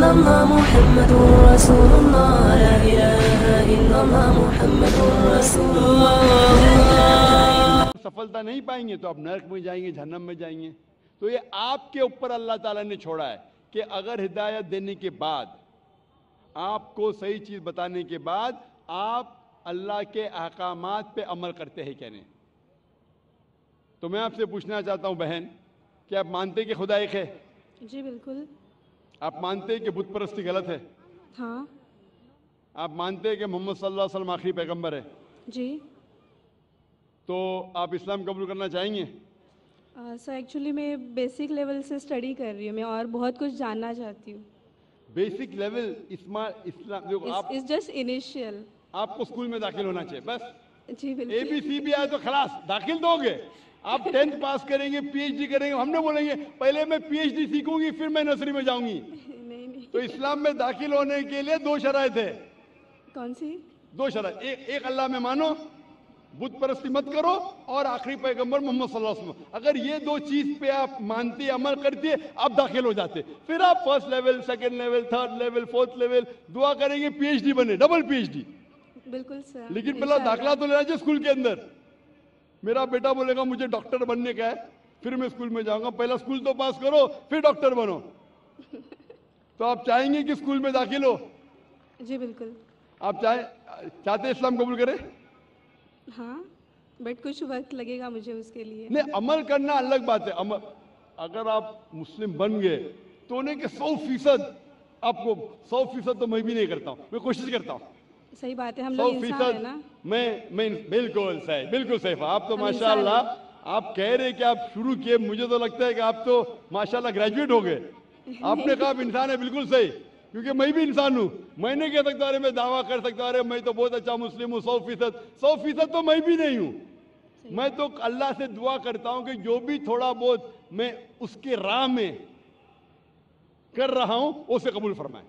illallah Muhammadur Rasulullah, la ilaha illallah Muhammadur Rasulullah. सफलता नहीं पाएंगे तो आप नरक में जाएंगे, जहन्नम में जाएंगे। तो ये आपके ऊपर अल्लाह ताला ने छोड़ा है कि अगर हिदायत देने के बाद, आपको सही चीज़ बताने के बाद आप अल्लाह के अहकामात पे अमल करते हैं क्या नहीं। तो मैं आपसे पूछना चाहता हूँ बहन, कि आप मानते हैं कि खुदा एक है? जी बिल्कुल। आप मानते हैं कि बुत परस्ती गलत है? हाँ। आप मानते हैं कि मोहम्मद सल्लल्लाहु अलैहि वसल्लम आखिरी पैगंबर है? जी। तो आप इस्लाम कबूल करना चाहेंगे? सर एक्चुअली मैं बेसिक लेवल से स्टडी कर रही हूँ, मैं और बहुत कुछ जानना चाहती हूँ। बेसिक लेवल इस्लाम देखो, आप इट्स जस्ट इनिशियल। आपको स्कूल में दाखिल होना चाहिए बस। जी बिल्कुल। ABC भी आए तो खलास दाखिल दोगे। आप 10th पास करेंगे, PhD करेंगे, हमने बोलेंगे पहले मैं PhD सीखूंगी फिर मैं नर्सरी में जाऊंगी। नहीं। तो इस्लाम में दाखिल होने के लिए 2 शराइत है। कौन सी? 2 शराइत, एक अल्लाह में मानो, बुत परस्ती मत करो, और आखिरी पैगंबर मोहम्मद सल्लल्लाहु अलैहि वसल्लम। अगर ये 2 चीज पे आप मानते अमल करते आप दाखिल हो जाते। फिर आप first level, second level, third level, fourth level दुआ करेंगे PhD बने, डबल PhD। बिल्कुल सर। लेकिन पहला दाखिला तो लेना चाहिए स्कूल के अंदर। मेरा बेटा बोलेगा मुझे डॉक्टर बनने का है, फिर मैं स्कूल में जाऊंगा। पहला स्कूल तो पास करो फिर डॉक्टर बनो। तो आप चाहेंगे कि स्कूल में दाखिल हो? जी बिल्कुल। आप चाहते इस्लाम कबूल करें? हाँ, बट कुछ वक्त लगेगा मुझे उसके लिए। नहीं, अमल करना अलग बात है। अमल, अगर आप मुस्लिम बन गए तो नहीं कि 100% आपको 100% तो मैं भी नहीं करता हूँ, मैं कोशिश करता हूँ। सही बात है, हम लोग इंसान है ना। मैं बिल्कुल सही, बिल्कुल सही। आप तो माशाल्लाह, आप कह रहे कि आप शुरू किए, मुझे तो लगता है कि आप तो माशाल्लाह ग्रेजुएट हो गए। आपने कहा आप इंसान है, बिल्कुल सही, क्योंकि मैं भी इंसान हूँ। मैं नहीं कह सकता अरे मैं दावा कर सकता अरे मैं तो बहुत अच्छा मुस्लिम हूँ 100% तो मैं भी नहीं हूँ। मैं तो अल्लाह से दुआ करता हूँ कि जो भी थोड़ा बहुत मैं उसके राह में कर रहा हूँ उसे कबूल फरमाए।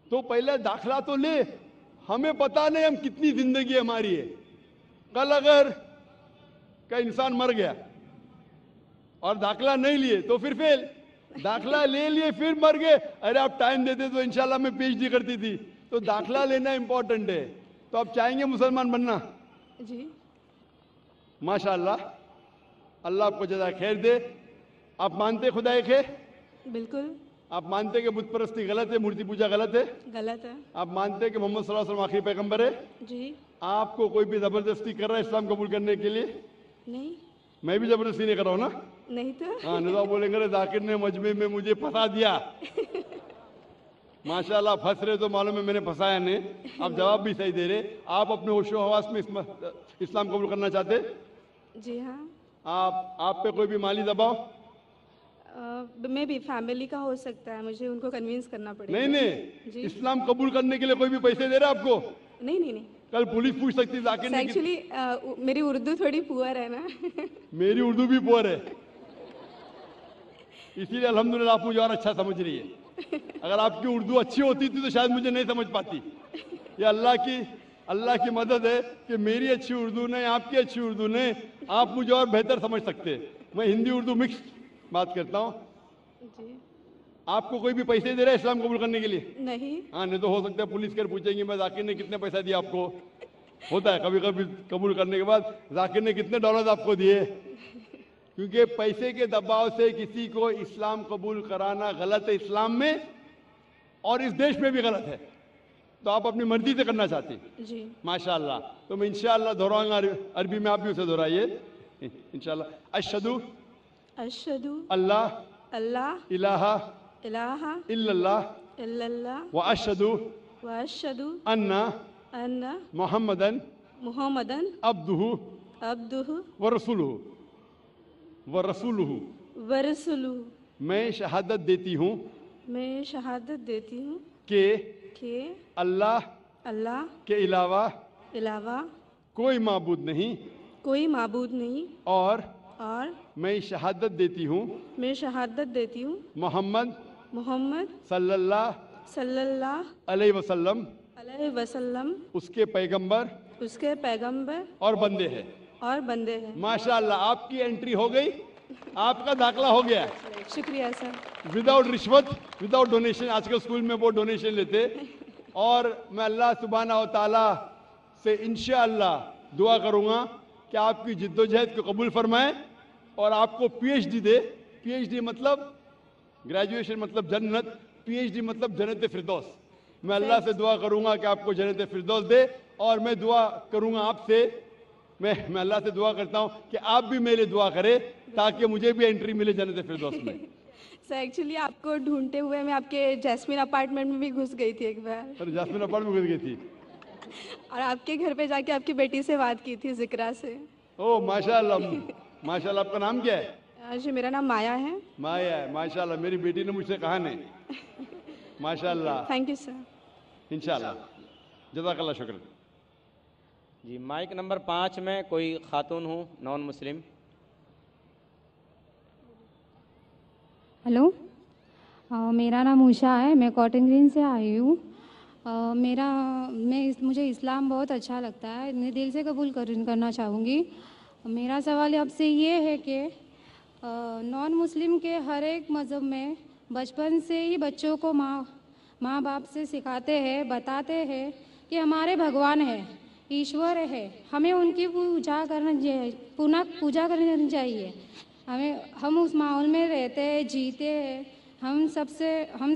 तो पहले दाखिला तो ले, हमें पता नहीं हम कितनी जिंदगी हमारी है। कल अगर का इंसान मर गया और दाखिला नहीं लिए तो फिर फेल, दाखिला ले लिए फिर मर गए, अरे आप टाइम देते तो इंशाल्लाह मैं PhD करती थी। तो दाखिला लेना इंपॉर्टेंट है। तो आप चाहेंगे मुसलमान बनना? जी माशाल्लाह, अल्लाह आपको जज़ा खैर दे। आप मानते खुदा एक है? बिल्कुल। आप मानते कि बुत परस्ती गलत है, मूर्ति पूजा गलत है? गलत है। आप मानते कि मोहम्मद सल्लल्लाहु अलैहि वसल्लम आखिरी पैगंबर है? जी। आपको कोई भी जबरदस्ती कर रहा है इस्लाम कबूल करने के लिए? नहीं। मैं भी जबरदस्ती नहीं कर रहा हूँ ना। नहीं तो। हाँ, नहीं तो बोलेंगे रे जाकिर ने मजमे में मुझे फंसा दिया। माशाल्लाह, फंस रहे तो मालूम है मैंने फंसाया नहीं। आप जवाब भी सही दे रहे। आप अपने होशो हवास में इस्लाम कबूल करना चाहते? जी हाँ। आप पे कोई भी माली दबाव? मैं भी फैमिली का हो सकता है, मुझे उनको कन्विंस करना पड़ेगा। नहीं, इस्लाम कबूल करने के लिए कोई भी पैसे दे रहा है आपको? नहीं। कल पुलिस पूछ सकती जाकिर ने। एक्चुअली मेरी उर्दू थोड़ी पुअर है ना। मेरी उर्दू भी पुअर है, इसीलिए अल्हम्दुलिल्लाह आप मुझे और अच्छा समझ रही है। अगर आपकी उर्दू अच्छी होती थी तो शायद मुझे नहीं समझ पाती। ये अल्लाह की मदद है कि मेरी अच्छी उर्दू नहीं, आपकी अच्छी उर्दू नहीं, आप मुझे और बेहतर समझ सकते। मैं हिंदी उर्दू मिक्स बात करता हूँ। आपको कोई भी पैसे दे रहा है इस्लाम कबूल करने के लिए? नहीं। हाँ, नहीं तो हो सकता है पुलिस कर पूछेंगे मैं जाकिर ने कितने पैसा दिया आपको। होता है कभी कभी कबूल करने के बाद, जाकिर ने कितने डॉलर आपको दिए। क्योंकि पैसे के दबाव से किसी को इस्लाम कबूल कराना गलत है इस्लाम में, और इस देश में भी गलत है। तो आप अपनी मर्जी से करना चाहते हैं। जी माशाल्लाह। तो मैं इंशाल्लाह दोहराऊंगा, अरबी में आप भी उसे दोहराइए इंशाल्लाह। अशहदु अल्लाह इलाहा इल्लल्लाह व अशहदु अन्ना मुहम्मदन अब्दुहु व रसूलुहु। मैं शहादत देती हूँ कि अल्लाह के अलावा कोई माबूद नहीं, और मैं शहादत देती हूँ मोहम्मद सल्लल्लाहु अलैहि वसल्लम उसके पैगंबर और बंदे हैं। माशाअल्लाह, आपकी एंट्री हो गई आपका दाखला हो गया शुक्रिया सर। विदाउट रिश्वत, विदाउट डोनेशन। आजकल स्कूल में वो डोनेशन लेते। और मैं अल्लाह सुब्हाना व ताला से इंशाअल्लाह दुआ करूँगा कि आपकी जिद्दोजहद को कबूल फरमाए और आपको PhD दे। PhD मतलब ग्रेजुएशन मतलब जन्नत, PhD मतलब जन्नत फिरदौस। मैं अल्लाह से दुआ करूँगा कि आपको जन्नत फिरदौस दे। और मैं दुआ करूँगा आपसे, मैं अल्लाह से दुआ करता हूँ कि आप भी मेरे लिए दुआ करें ताकि मुझे भी एंट्री मिले जन्नत फिरदौस में। सर एक्चुअली आपको ढूंढते हुए मैं आपके जैस्मिन अपार्टमेंट में भी घुस गई थी एक बार, सर जासमीन अपार्टमेंट में घुस गई थी। और आपके घर पे जाके आपकी बेटी से बात की थी, जिक्रा से। ओ माशाल्लाह, माशाल्लाह। आपका नाम क्या है? जी मेरा नाम माया है। माया है, माशाल्लाह। मेरी बेटी ने मुझसे कहा नहीं, माशाल्लाह। Thank you sir. इंशाल्लाह, जज़ाकल्लाह, शुक्र। जी माइक नंबर 5 में कोई खातून हो नॉन मुस्लिम। हेलो, मेरा नाम उषा है, मैं कॉटन ग्रीन से आई हूँ। मुझे इस्लाम बहुत अच्छा लगता है, मैं दिल से कबूल करना चाहूँगी। मेरा सवाल आपसे ये है कि नॉन मुस्लिम के हर एक मज़हब में बचपन से ही बच्चों को माँ बाप से सिखाते हैं, बताते हैं कि हमारे भगवान है, ईश्वर है, हमें उनकी पूजा करनी चाहिए। हम उस माहौल में रहते हैं, जीते हैं। हम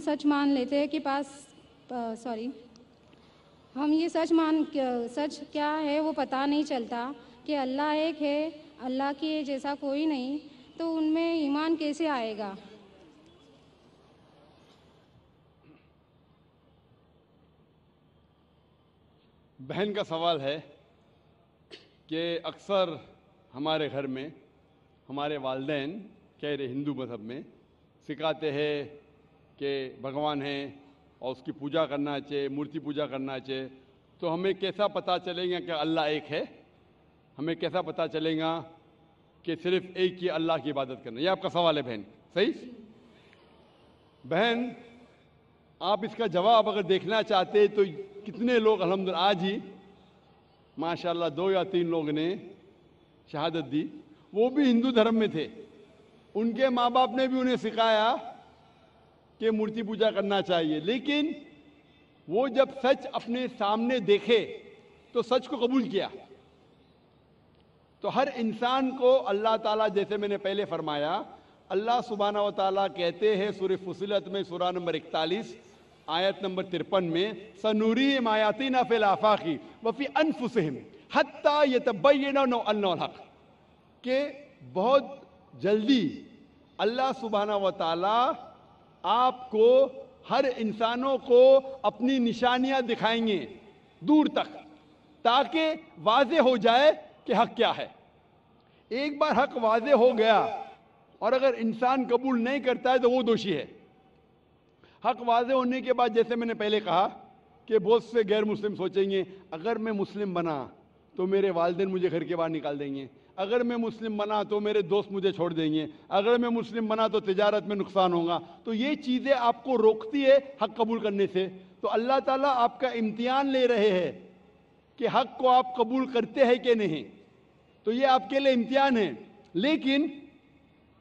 सच मान लेते हैं कि हम ये सच क्या है वो पता नहीं चलता कि अल्लाह एक है, अल्लाह के जैसा कोई नहीं, तो उनमें ईमान कैसे आएगा? बहन का सवाल है कि अक्सर हमारे घर में हमारे वालिदैन कह रहे हिंदू मज़हब में सिखाते हैं कि भगवान है और उसकी पूजा करना चाहिए, मूर्ति पूजा करना चाहिए। तो हमें कैसा पता चलेगा कि अल्लाह एक है? हमें कैसा पता चलेगा कि सिर्फ एक ही अल्लाह की इबादत करना? ये आपका सवाल है बहन, सही? बहन, आप इसका जवाब अगर देखना चाहते तो कितने लोग अल्हम्दुलिल्लाह आज ही माशाल्लाह 2 या 3 लोग ने शहादत दी, वो भी हिंदू धर्म में थे। उनके माँ बाप ने भी उन्हें सिखाया कि मूर्ति पूजा करना चाहिए, लेकिन वो जब सच अपने सामने देखे तो सच को कबूल किया। तो हर इंसान को अल्लाह ताला, जैसे मैंने पहले फरमाया, अल्लाह सुब्हाना व ताला कहते हैं सूरह फुसिलत में सूरा नंबर 41 आयत नंबर 53 में, सनूरीहिम आयातिना फिल आफाकी व फी अनफुसिहिम हत्ता यतबय्यना अन्नहुल हक, कि बहुत जल्दी अल्लाह सुब्हाना व ताला आपको, हर इंसानों को अपनी निशानियां दिखाएंगे दूर तक, ताकि वाज़े हो जाए कि हक क्या है। एक बार हक वाज़े हो गया और अगर इंसान कबूल नहीं करता है तो वो दोषी है। हक वाज़े होने के बाद, जैसे मैंने पहले कहा कि बहुत से गैर मुस्लिम सोचेंगे अगर मैं मुस्लिम बना तो मेरे वालिदैन मुझे घर के बाहर निकाल देंगे, अगर मैं मुस्लिम बना तो मेरे दोस्त मुझे छोड़ देंगे, अगर मैं मुस्लिम बना तो तिजारत में नुकसान होगा। तो ये चीज़ें आपको रोकती है हक कबूल करने से। तो अल्लाह ताला आपका इम्तिहान ले रहे हैं कि हक को आप कबूल करते हैं कि नहीं। तो ये आपके लिए इम्तिहान है। लेकिन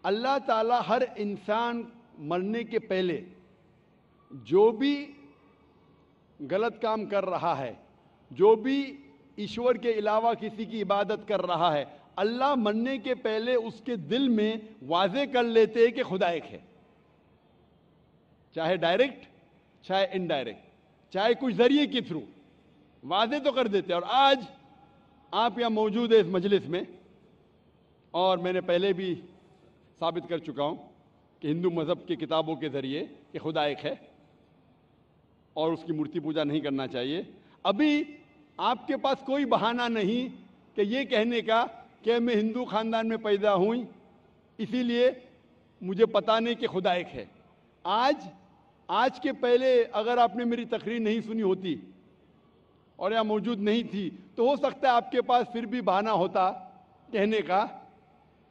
अल्लाह ताला हर इंसान मरने के पहले जो भी गलत काम कर रहा है, जो भी ईश्वर के अलावा किसी की इबादत कर रहा है, अल्लाह मरने के पहले उसके दिल में वाज़े कर लेते हैं कि खुदा एक है, चाहे डायरेक्ट चाहे इनडायरेक्ट, चाहे कुछ जरिए के थ्रू वाज़े तो कर देते हैं। और आज आप यहाँ मौजूद है इस मजलिस में, और मैंने पहले भी साबित कर चुका हूँ कि हिंदू मज़हब की किताबों के ज़रिए कि खुदा एक है और उसकी मूर्ति पूजा नहीं करना चाहिए। अभी आपके पास कोई बहाना नहीं कि ये कहने का कि मैं हिंदू ख़ानदान में पैदा हुई इसीलिए मुझे पता नहीं कि खुदा एक है। आज के पहले अगर आपने मेरी तकरीर नहीं सुनी होती और यहाँ मौजूद नहीं थी तो हो सकता है आपके पास फिर भी बहाना होता कहने का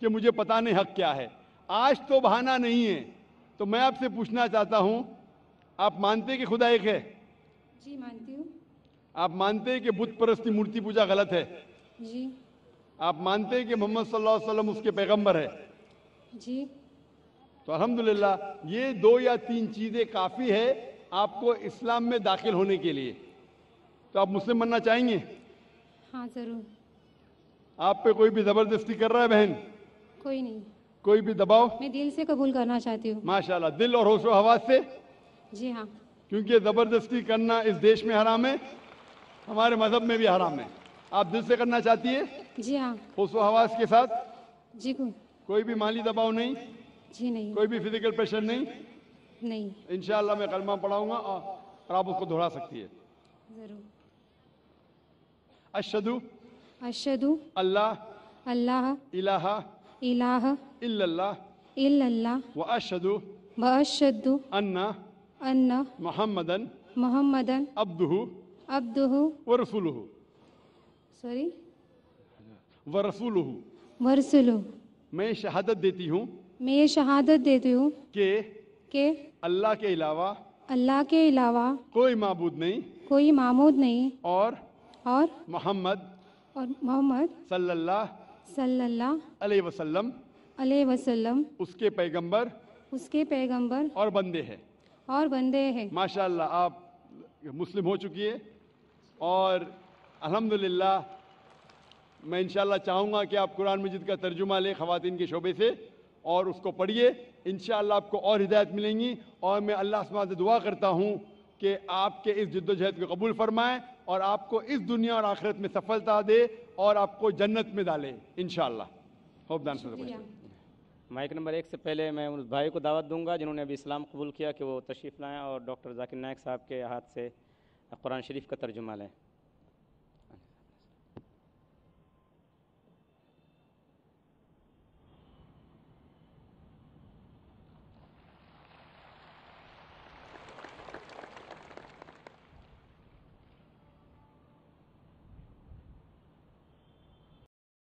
कि मुझे पता नहीं हक क्या है। आज तो बहाना नहीं है। तो मैं आपसे पूछना चाहता हूँ, आप मानते हैं कि खुदा एक है? जी मानती हूँ। आप मानते हैं कि बुत परस्ती मूर्ति पूजा गलत है? जी। आप मानते हैं कि मोहम्मद सल्लल्लाहु अलैहि वसल्लम उसके पैगंबर है? जी तो अल्हम्दुलिल्लाह ये 2 या 3 चीज़ें काफ़ी है आपको इस्लाम में दाखिल होने के लिए। तो आप मुस्लिम बनना चाहेंगे? हाँ ज़रूर। आप पे कोई भी ज़बरदस्ती कर रहा है बहन? कोई नहीं, कोई भी दबाव? मैं दिल से कबूल करना चाहती हूँ। माशाल्लाह, दिल और होशो हवास से, जी हाँ। क्योंकि ज़बरदस्ती करना इस देश में हराम है, हमारे मज़हब में भी हराम है। आप दिल से करना चाहती है जी हाँ। होशो हवास के साथ? जी कोई भी माली दबाव नहीं, जी नहीं। कोई भी फिजिकल प्रेशर नहीं? नहीं। इंशाअल्लाह मैं कलमा पढ़ाऊंगा और आप उसको दोहरा सकती है। ज़रूर। अशहदु अशहदु अल्लाह अल्लाह इलाहा इलाहा इल्लल्लाह इल्लल्लाह व अशहदु व अशहदु अन्ना अन्ना मुहम्मदन मुहम्मदन अब्दुहु अब्दुहु व रसूलुहु सॉरी व रसूलुहु। वरसुलु। मैं शहादत देती हूँ मैं ये शहादत देती हूँ कि अल्लाह के अलावा कोई माबूद नहीं कोई मामूद नहीं और और मोहम्मद सल्लल्लाहु अलैहि वसल्लम उसके पैगंबर और बंदे हैं। माशाअल्लाह आप मुस्लिम हो चुकी है और अल्हम्दुलिल्लाह मैं इंशाअल्लाह चाहूँगा कि आप कुरान मजीद का तर्जुमा लें ख़वातीन के शोबे से और उसको पढ़िए। इंशाअल्लाह आपको और हिदायत मिलेंगी और मैं अल्लाह सुब्हानहू से दुआ करता हूँ कि आपके इस जद्दोजहद को कबूल फरमाए और आपको इस दुनिया और आखिरत में सफलता दे और आपको जन्नत में डाले इंशाअल्लाह। Hope the answer the question. Mike number 1 से पहले मैं उन भाई को दावत दूंगा जिन्होंने अभी इस्लाम कबूल किया कि वो तशरीफ़ लाएँ और डॉक्टर जाकिर नायक साहब के हाथ से कुरान शरीफ का तर्जुमा लें।